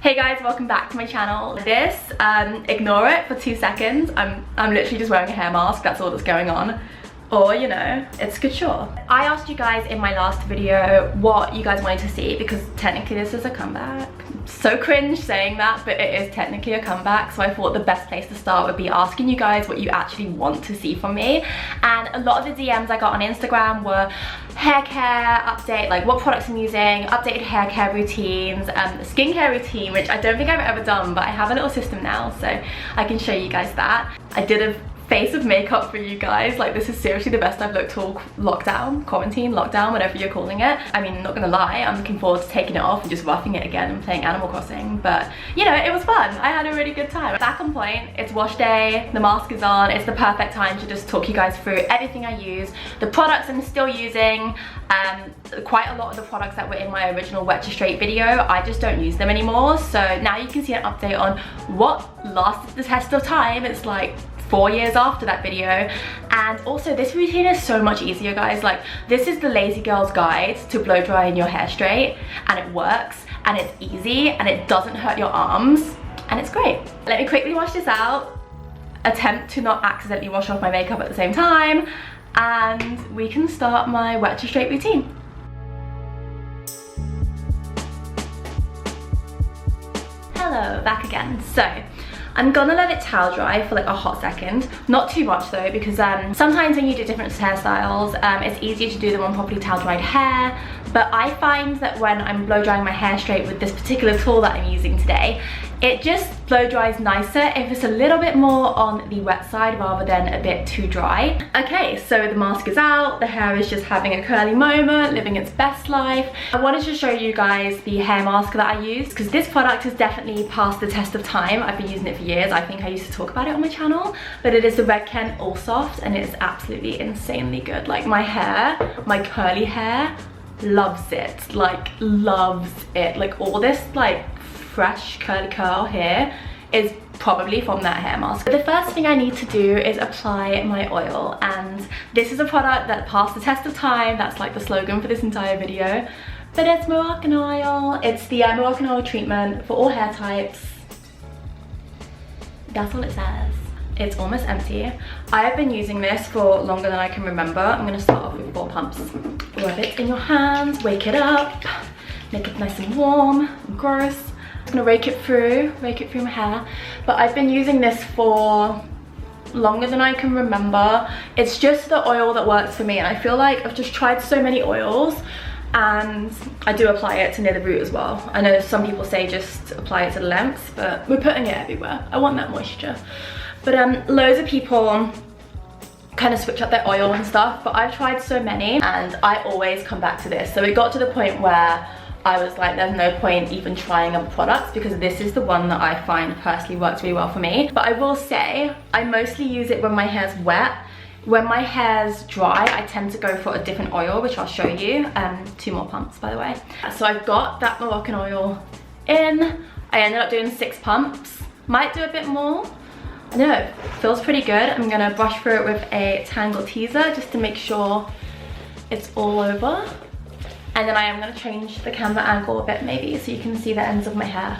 Hey guys, welcome back to my channel. Ignore it for 2 seconds. I'm literally just wearing a hair mask, that's all that's going on. Or, you know, it's couture. I asked you guys in my last video what you guys wanted to see because technically this is a comeback. So cringe saying that, but it is technically a comeback. So I thought the best place to start would be asking you guys what you actually want to see from me. And a lot of the DMs I got on Instagram were hair care update, like what products I'm using, updated hair care routines, skincare routine, which I don't think I've ever done, but I have a little system now, so I can show you guys that. I did a face of makeup for you guys. Like, this is seriously the best I've looked all lockdown, quarantine, lockdown, whatever you're calling it. I mean, not gonna lie, I'm looking forward to taking it off and just roughing it again and playing Animal Crossing, but you know, it was fun. I had a really good time. Back on point, it's wash day, the mask is on, it's the perfect time to just talk you guys through everything I use, the products I'm still using. Quite a lot of the products that were in my original Wet to Straight video, I just don't use them anymore, so now you can see an update on what lasted the test of time. It's like 4 years after that video. And also, this routine is so much easier, guys. Like, this is the lazy girl's guide to blow drying your hair straight, and it works, and it's easy, and it doesn't hurt your arms, and it's great. Let me quickly wash this out, attempt to not accidentally wash off my makeup at the same time, and we can start my Wet to Straight routine. Hello, back again. So I'm gonna let it towel dry for like a hot second. Not too much though, because sometimes when you do different hairstyles, it's easier to do them on properly towel dried hair. But I find that when I'm blow drying my hair straight with this particular tool that I'm using today, it just blow dries nicer if it's a little bit more on the wet side rather than a bit too dry. Okay, so the mask is out, the hair is just having a curly moment, living its best life. I wanted to show you guys the hair mask that I use, because this product has definitely passed the test of time. I've been using it for years. I think I used to talk about it on my channel, but it is the Redken All Soft, and it's absolutely insanely good. Like, my hair, my curly hair, loves it, like loves it. Like, all this like fresh curly curl here is probably from that hair mask. But the first thing I need to do is apply my oil, and this is a product that passed the test of time. That's like the slogan for this entire video, but it's Moroccan oil. It's the Moroccan oil treatment for all hair types. That's all it says. It's almost empty. I have been using this for longer than I can remember. I'm gonna start off with 4 pumps. Rub it in your hands, wake it up, make it nice and warm and gross. I'm gonna rake it through my hair. But I've been using this for longer than I can remember. It's just the oil that works for me, and I feel like I've just tried so many oils, and I do apply it to near the root as well. I know some people say just apply it to the length, but we're putting it everywhere. I want that moisture. But loads of people kind of switch up their oil and stuff, but I've tried so many and I always come back to this. So it got to the point where I was like, there's no point even trying other products, because this is the one that I find personally works really well for me. But I will say, I mostly use it when my hair's wet. When my hair's dry, I tend to go for a different oil, which I'll show you. 2 more pumps, by the way. So I've got that Moroccan oil in. I ended up doing 6 pumps. Might do a bit more. I don't know, feels pretty good. I'm gonna brush through it with a Tangle Teaser just to make sure it's all over. And then I am gonna change the camera angle a bit maybe so you can see the ends of my hair.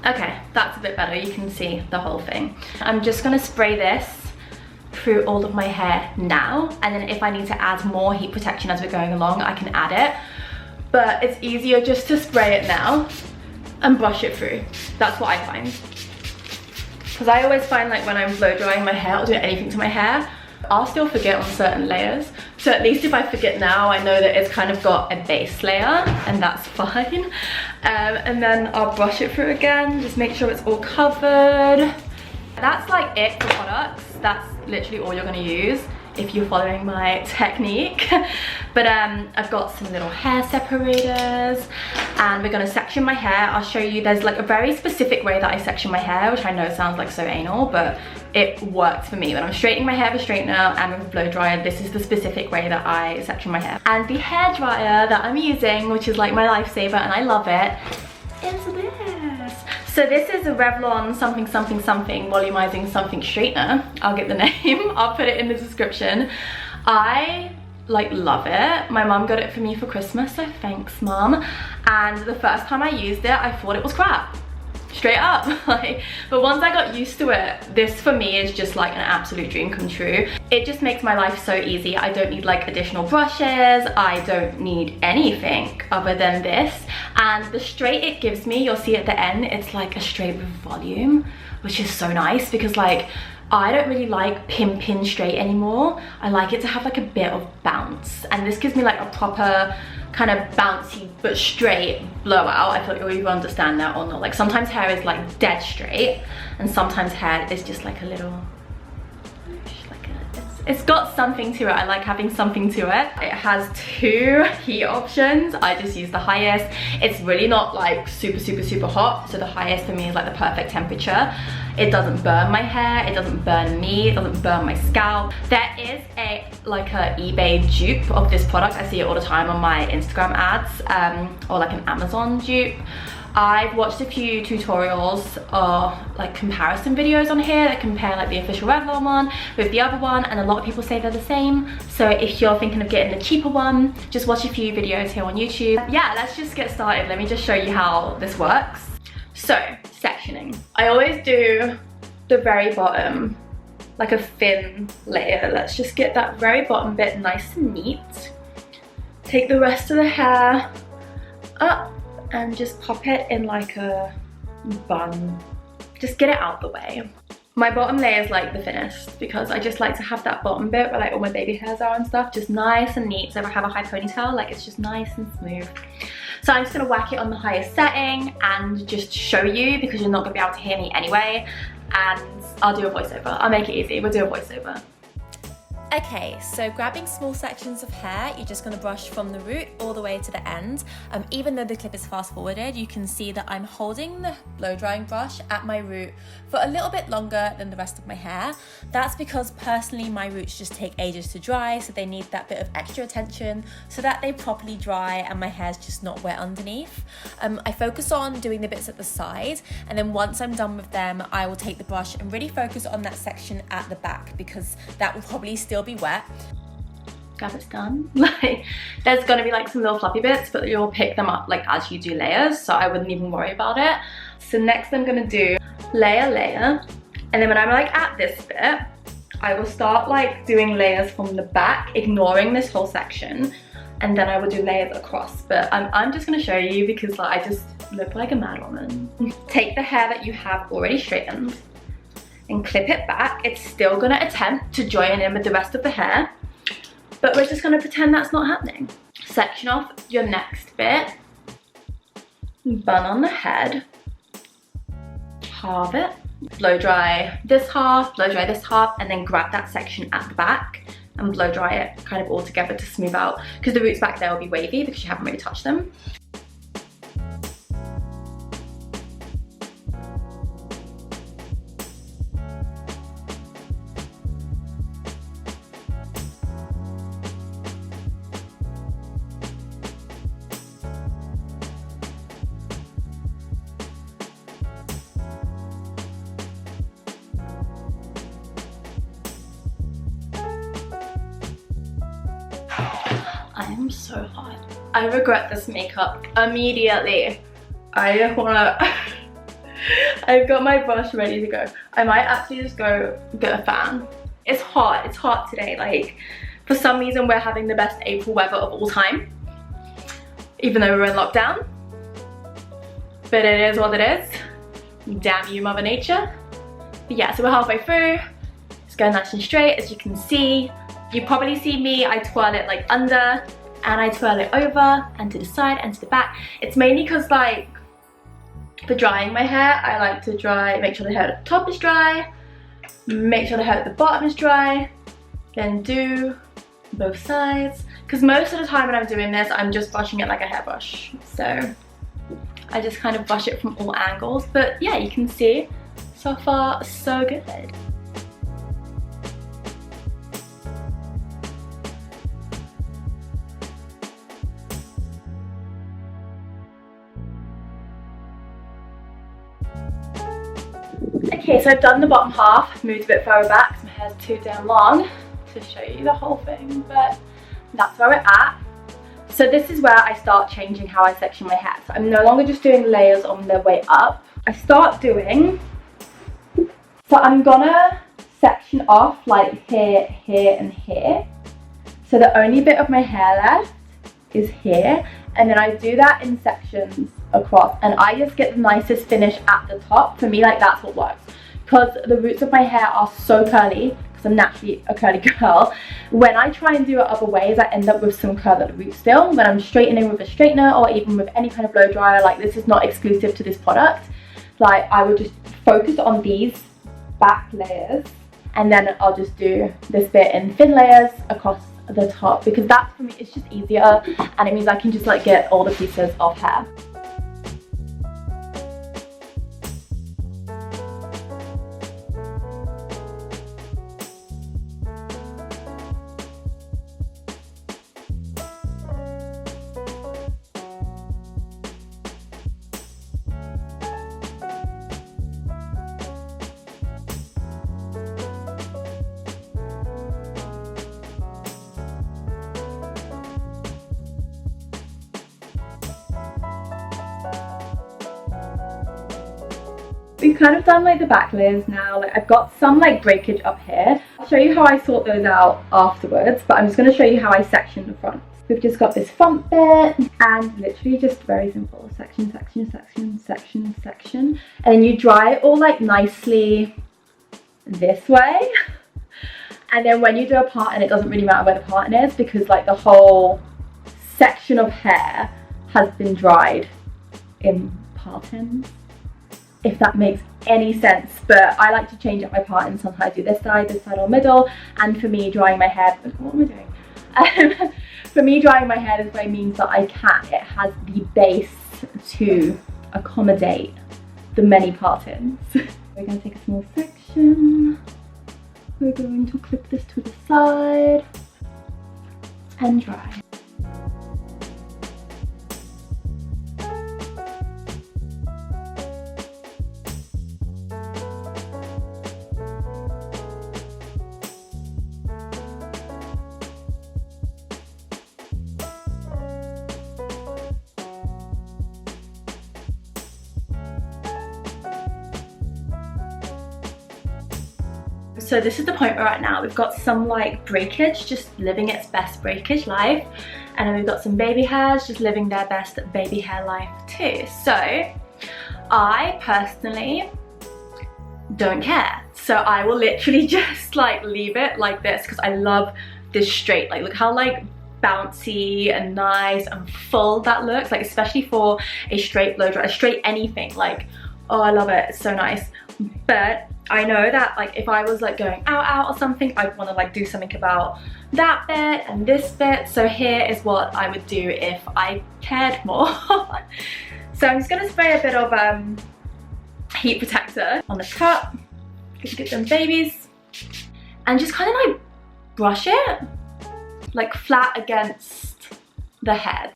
Okay, that's a bit better. You can see the whole thing. I'm just gonna spray this through all of my hair now, and then if I need to add more heat protection as we're going along, I can add it. But it's easier just to spray it now and brush it through. That's what I find. Because I always find, like, when I'm blow drying my hair or doing anything to my hair, I'll still forget on certain layers. So at least if I forget now, I know that it's kind of got a base layer, and that's fine. And then I'll brush it through again, just make sure it's all covered. That's like it for products. That's literally all you're gonna use if you're following my technique. But I've got some little hair separators, and we're gonna section my hair. I'll show you, there's like a very specific way that I section my hair, which I know sounds like so anal, but it works for me. When I'm straightening my hair with a straightener and with a blow dryer, this is the specific way that I section my hair. And the hair dryer that I'm using, which is like my lifesaver and I love it, is this. So this is a Revlon something volumizing something straightener. I'll get the name, I'll put it in the description. I like love it. My mum got it for me for Christmas, so thanks mum. And the first time I used it, I thought it was crap. straight up. Like, but once I got used to it, this for me is just like an absolute dream come true. It just makes my life so easy. I don't need like additional brushes. I don't need anything other than this. And the straight it gives me, you'll see at the end, it's like a straight with volume, which is so nice because like, I don't really like pin straight anymore. I like it to have like a bit of bounce, and this gives me like a proper kind of bouncy but straight blowout. I feel like you'll either understand that or not. Like sometimes hair is like dead straight and sometimes hair is just like a little, like it's got something to it. I like having something to it. It has 2 heat options. I just use the highest. It's really not like super hot, so the highest for me is like the perfect temperature. It doesn't burn my hair, it doesn't burn me, it doesn't burn my scalp. There is a eBay dupe of this product. I see it all the time on my Instagram ads, or like an Amazon dupe. I've watched a few tutorials or like comparison videos on here that compare like the official Revlon one with the other one, and a lot of people say they're the same. So if you're thinking of getting the cheaper one, just watch a few videos here on YouTube. Yeah, let's just get started. Let me just show you how this works. So, sectioning. I always do the very bottom, like a thin layer. Let's just get that very bottom bit nice and neat. Take the rest of the hair up and just pop it in like a bun. Just get it out the way. My bottom layer is like the thinnest because I just like to have that bottom bit where like all my baby hairs are and stuff, just nice and neat. So if I have a high ponytail, like it's just nice and smooth. So I'm just gonna whack it on the highest setting and just show you because you're not gonna be able to hear me anyway. And I'll do a voiceover. I'll make it easy. We'll do a voiceover. Okay, so grabbing small sections of hair, you're just going to brush from the root all the way to the end. Even though the clip is fast forwarded, you can see that I'm holding the blow drying brush at my root for a little bit longer than the rest of my hair. That's because personally my roots just take ages to dry, so they need that bit of extra attention so that they properly dry and my hair's just not wet underneath. I focus on doing the bits at the side, and then once I'm done with them, I will take the brush and really focus on that section at the back because that will probably still be wet. Grab it's done. Like there's gonna be like some little fluffy bits, but you'll pick them up like as you do layers, so I wouldn't even worry about it. So next I'm gonna do layer, and then when I'm like at this bit, I will start like doing layers from the back, ignoring this whole section, and then I will do layers across. But I'm just gonna show you because like I just look like a mad woman. Take the hair that you have already straightened and clip it back. It's still gonna attempt to join in with the rest of the hair, but we're just gonna pretend that's not happening. Section off your next bit, bun on the head, halve it, blow dry this half, blow dry this half, and then grab that section at the back and blow dry it kind of all together to smooth out, because the roots back there will be wavy because you haven't really touched them. I am so hot. I regret this makeup immediately. I just wanna, I've got my brush ready to go. I might actually just go get a fan. It's hot today. Like for some reason we're having the best April weather of all time, even though we're in lockdown. But it is what it is. Damn you, Mother Nature. But yeah, so we're halfway through. It's going nice and straight, as you can see. You probably see me, I twirl it like under, and I twirl it over and to the side and to the back. It's mainly because like for drying my hair, I like to make sure the hair at the top is dry, make sure the hair at the bottom is dry, then do both sides. Because most of the time when I'm doing this, I'm just brushing it like a hairbrush. So I just kind of brush it from all angles. But yeah, you can see, so far so good. Okay, so I've done the bottom half, moved a bit further back because my hair's too damn long to show you the whole thing, but that's where we're at. So this is where I start changing how I section my hair. So I'm no longer just doing layers on the way up. I start doing, so I'm gonna section off like here, here, and here. So the only bit of my hair left is here, and then I do that in sections across, and I just get the nicest finish at the top. For me, like, that's what works, because the roots of my hair are so curly, because I'm naturally a curly girl. When I try and do it other ways, I end up with some curl at the root still. When I'm straightening with a straightener, or even with any kind of blow dryer, like, this is not exclusive to this product, like, I would just focus on these back layers, and then I'll just do this bit in thin layers across the top, because that, for me, it's just easier, and it means I can just like get all the pieces of hair. We've kind of done like the back layers now. Like, I've got some like breakage up here. I'll show you how I sort those out afterwards, but I'm just going to show you how I section the front. We've just got this front bit, and literally just very simple. Section, section, section, section, section. And then you dry it all like nicely this way. And then when you do a part, and it doesn't really matter where the part is, because like the whole section of hair has been dried in part ends, if that makes any sense. But I like to change up my part, sometimes I do this side or middle. And for me, drying my hair, what am I doing? For me, drying my hair this way means that it has the base to accommodate the many part-ins. We're going to take a small section. We're going to clip this to the side and dry. So this is the point we're at now. We've got some like breakage, just living its best breakage life. And then we've got some baby hairs, just living their best baby hair life too. So I personally don't care. So I will literally just like leave it like this, because I love this straight. Like, look how like bouncy and nice and full that looks, like especially for a straight blow dry, a straight anything. Like, oh, I love it, it's so nice. But I know that like if I was like going out or something, I'd want to like do something about that bit and this bit. So here is what I would do if I cared more. So I'm just gonna spray a bit of heat protector on the top, just get them babies, and just kind of like brush it like flat against the head.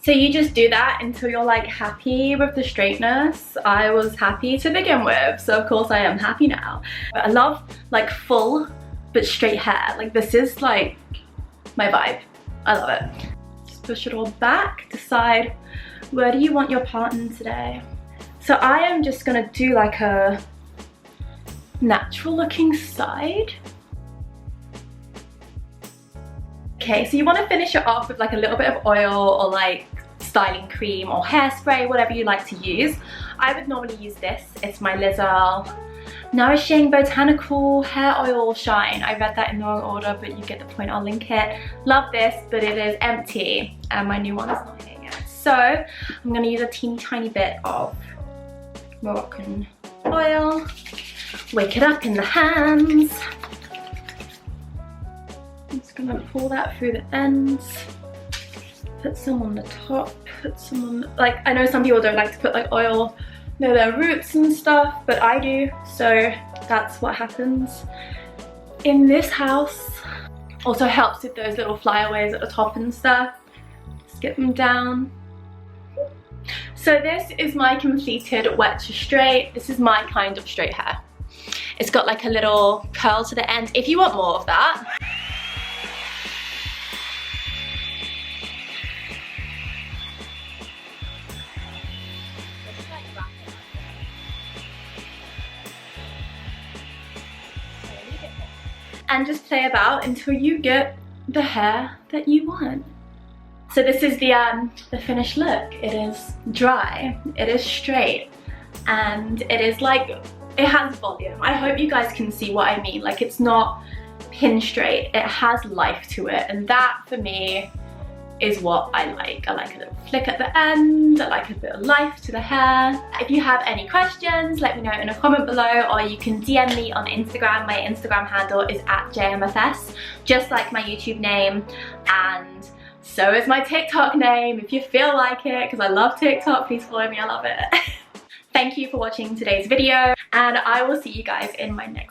So you just do that until you're like happy with the straightness. I was happy to begin with, so of course I am happy now. But I love like full but straight hair. Like, this is like my vibe. I love it. Just push it all back, decide where do you want your part in today. So I am just gonna do like a natural looking side. Okay, so you want to finish it off with like a little bit of oil or like styling cream or hairspray, whatever you like to use. I would normally use this. It's my Lizelle Nourishing Botanical Hair Oil Shine. I read that in the wrong order, but you get the point. I'll link it. Love this, but it is empty and my new one is not here yet. So I'm going to use a teeny tiny bit of Moroccan oil. Wake it up in the hands. I'm just gonna pull that through the ends, put some on the top, put some on, like, I know some people don't like to put like oil near their roots and stuff, but I do, so that's what happens in this house. Also helps with those little flyaways at the top and stuff. Just get them down. So this is my completed wet to straight. This is my kind of straight hair. It's got like a little curl to the end if you want more of that. and just play about until you get the hair that you want. So this is the finished look. It is dry, it is straight, and it is like, it has volume. I hope you guys can see what I mean. Like, it's not pin straight, it has life to it, and that for me is what I like. I like a little flick at the end, I like a bit of life to the hair. If you have any questions, let me know in a comment below, or you can DM me on Instagram. My Instagram handle is @JaymFs, just like my YouTube name, and so is my TikTok name if you feel like it, because I love TikTok. Please follow me, I love it. Thank you for watching today's video, and I will see you guys in my next